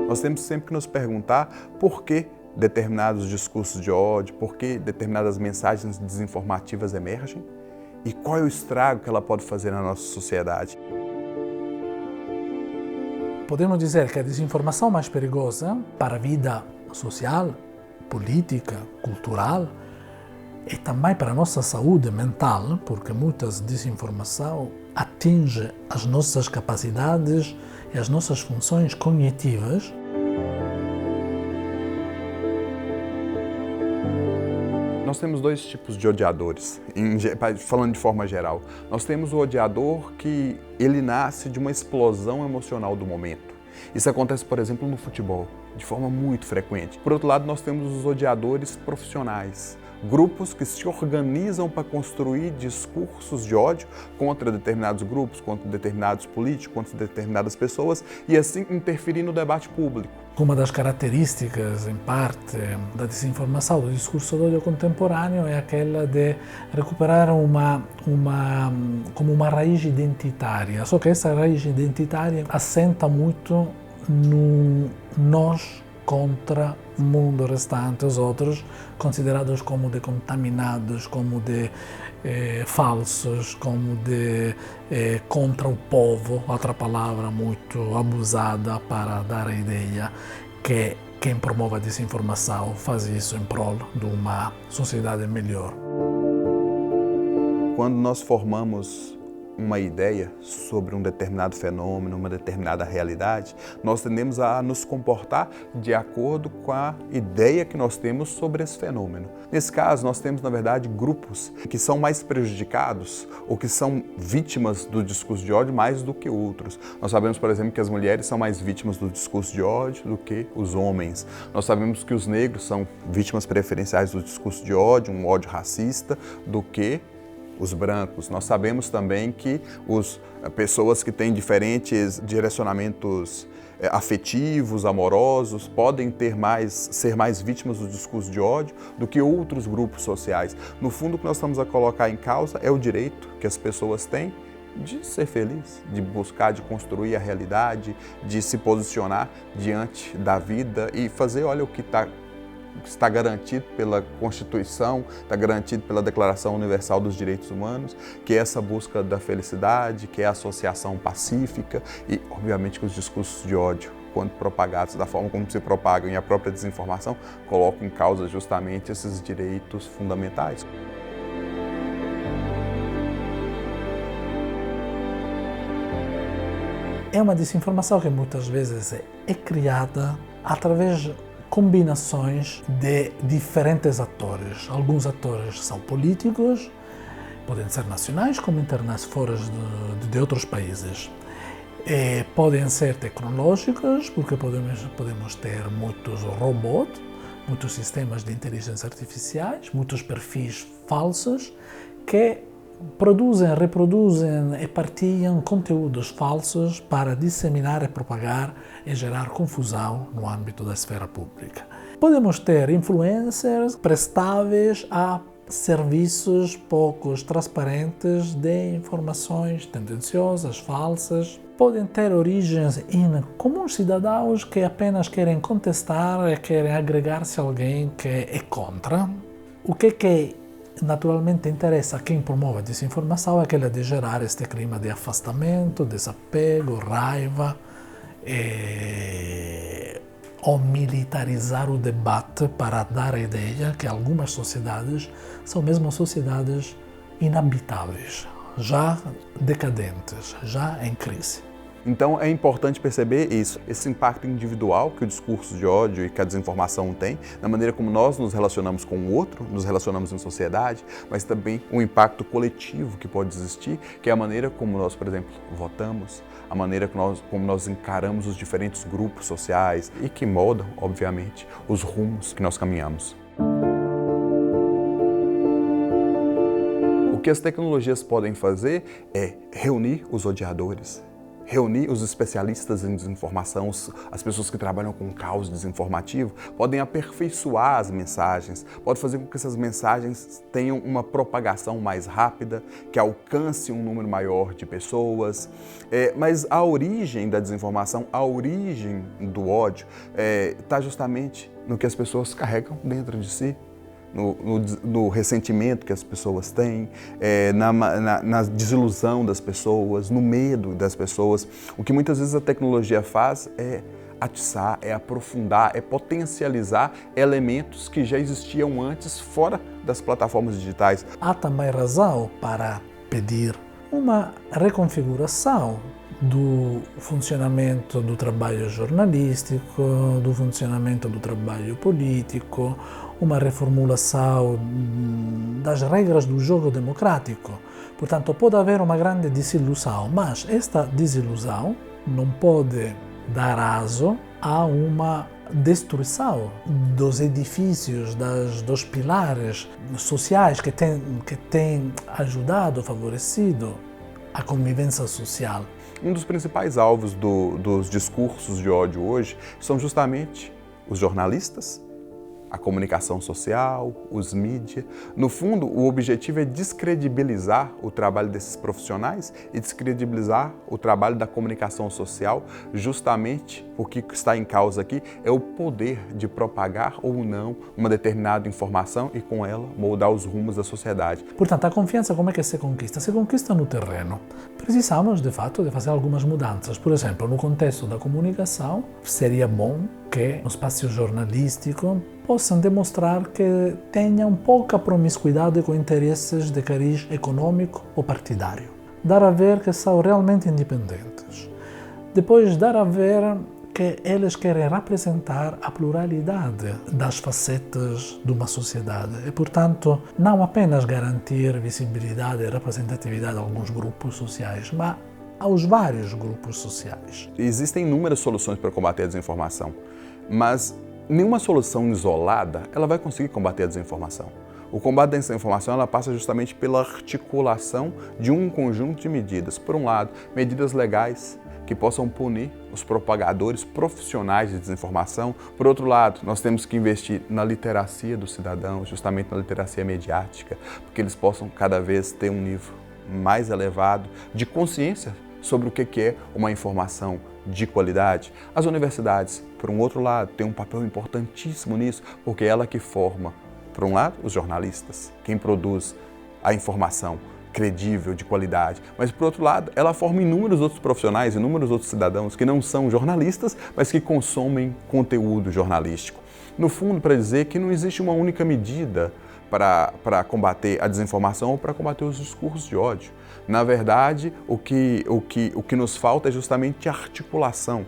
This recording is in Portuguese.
Nós temos sempre que nos perguntar por que determinados discursos de ódio, por que determinadas mensagens desinformativas emergem e qual é o estrago que ela pode fazer na nossa sociedade. Podemos dizer que a desinformação mais perigosa para a vida social, política, cultural e também para a nossa saúde mental, porque muitas desinformação atinge as nossas capacidades e as nossas funções cognitivas. Nós temos dois tipos de odiadores, falando de forma geral. Nós temos o odiador que ele nasce de uma explosão emocional do momento. Isso acontece, por exemplo, no futebol, de forma muito frequente. Por outro lado, nós temos os odiadores profissionais, grupos que se organizam para construir discursos de ódio contra determinados grupos, contra determinados políticos, contra determinadas pessoas e assim interferir no debate público. Uma das características, em parte, da desinformação do discurso de ódio contemporâneo é aquela de recuperar como uma raiz identitária. Só que essa raiz identitária assenta muito no nós contra o mundo restante, os outros considerados como de contaminados, como de falsos, como de contra o povo, outra palavra muito abusada para dar a ideia que quem promove a desinformação faz isso em prol de uma sociedade melhor. Quando nós formamos uma ideia sobre um determinado fenômeno, uma determinada realidade, nós tendemos a nos comportar de acordo com a ideia que nós temos sobre esse fenômeno. Nesse caso, nós temos, na verdade, grupos que são mais prejudicados ou que são vítimas do discurso de ódio mais do que outros. Nós sabemos, por exemplo, que as mulheres são mais vítimas do discurso de ódio do que os homens. Nós sabemos que os negros são vítimas preferenciais do discurso de ódio, um ódio racista, do que os brancos. Nós sabemos também que pessoas que têm diferentes direcionamentos afetivos, amorosos, podem ser mais vítimas do discurso de ódio do que outros grupos sociais. No fundo, o que nós estamos a colocar em causa é o direito que as pessoas têm de ser feliz, de buscar, de construir a realidade, de se posicionar diante da vida e fazer, olha, o que está garantido pela Constituição, está garantido pela Declaração Universal dos Direitos Humanos, que é essa busca da felicidade, que é a associação pacífica e, obviamente, que os discursos de ódio, quando propagados da forma como se propagam e a própria desinformação, colocam em causa justamente esses direitos fundamentais. É uma desinformação que muitas vezes é criada através de combinações de diferentes atores. Alguns atores são políticos, podem ser nacionais como internacionais, fora de outros países. Podem ser tecnológicos, porque podemos ter muitos robôs, muitos sistemas de inteligência artificiais, muitos perfis falsos que produzem, reproduzem e partilham conteúdos falsos para disseminar e propagar e gerar confusão no âmbito da esfera pública. Podemos ter influencers prestáveis a serviços poucos transparentes de informações tendenciosas, falsas. Podem ter origens em comuns cidadãos que apenas querem contestar e querem agregar-se a alguém que é contra. O que naturalmente interessa a quem promove a desinformação é aquela de gerar este clima de afastamento, desapego, raiva, ou militarizar o debate para dar a ideia que algumas sociedades são mesmo sociedades inabitáveis, já decadentes, já em crise. Então é importante perceber isso, esse impacto individual que o discurso de ódio e que a desinformação tem, na maneira como nós nos relacionamos com o outro, nos relacionamos em sociedade, mas também um impacto coletivo que pode existir, que é a maneira como nós, por exemplo, votamos, a maneira como nós encaramos os diferentes grupos sociais e que moldam, obviamente, os rumos que nós caminhamos. O que as tecnologias podem fazer é reunir os odiadores, reunir os especialistas em desinformação, as pessoas que trabalham com caos desinformativo, podem aperfeiçoar as mensagens, pode fazer com que essas mensagens tenham uma propagação mais rápida, que alcance um número maior de pessoas. Mas a origem da desinformação, a origem do ódio, está justamente no que as pessoas carregam dentro de si. No ressentimento que as pessoas têm, na desilusão das pessoas, no medo das pessoas. O que muitas vezes a tecnologia faz é atiçar, é aprofundar, é potencializar elementos que já existiam antes fora das plataformas digitais. Há também razão para pedir uma reconfiguração do funcionamento do trabalho jornalístico, do funcionamento do trabalho político, uma reformulação das regras do jogo democrático. Portanto, pode haver uma grande desilusão, mas esta desilusão não pode dar aso a uma destruição dos edifícios, dos pilares sociais que têm ajudado, favorecido a convivência social. Um dos principais alvos dos discursos de ódio hoje são justamente os jornalistas, a comunicação social, os mídias. No fundo, o objetivo é descredibilizar o trabalho desses profissionais e descredibilizar o trabalho da comunicação social, justamente porque o que está em causa aqui é o poder de propagar ou não uma determinada informação e, com ela, moldar os rumos da sociedade. Portanto, a confiança como é que se conquista? Se conquista no terreno. Precisamos, de fato, de fazer algumas mudanças. Por exemplo, no contexto da comunicação, seria bom que no espaço jornalístico possam demonstrar que tenham pouca promiscuidade com interesses de cariz econômico ou partidário. Dar a ver que são realmente independentes. Depois, dar a ver que eles querem representar a pluralidade das facetas de uma sociedade e, portanto, não apenas garantir visibilidade e representatividade a alguns grupos sociais, mas aos vários grupos sociais. Existem inúmeras soluções para combater a desinformação, mas nenhuma solução isolada ela vai conseguir combater a desinformação. O combate à desinformação ela passa justamente pela articulação de um conjunto de medidas. Por um lado, medidas legais que possam punir os propagadores profissionais de desinformação. Por outro lado, nós temos que investir na literacia dos cidadãos, justamente na literacia mediática, porque eles possam cada vez ter um nível mais elevado de consciência sobre o que é uma informação de qualidade. As universidades, por um outro lado, têm um papel importantíssimo nisso, porque é ela que forma, por um lado, os jornalistas, quem produz a informação credível, de qualidade, mas, por outro lado, ela forma inúmeros outros profissionais, inúmeros outros cidadãos que não são jornalistas, mas que consomem conteúdo jornalístico. No fundo, para dizer que não existe uma única medida para combater a desinformação ou para combater os discursos de ódio. Na verdade, o que nos falta é justamente a articulação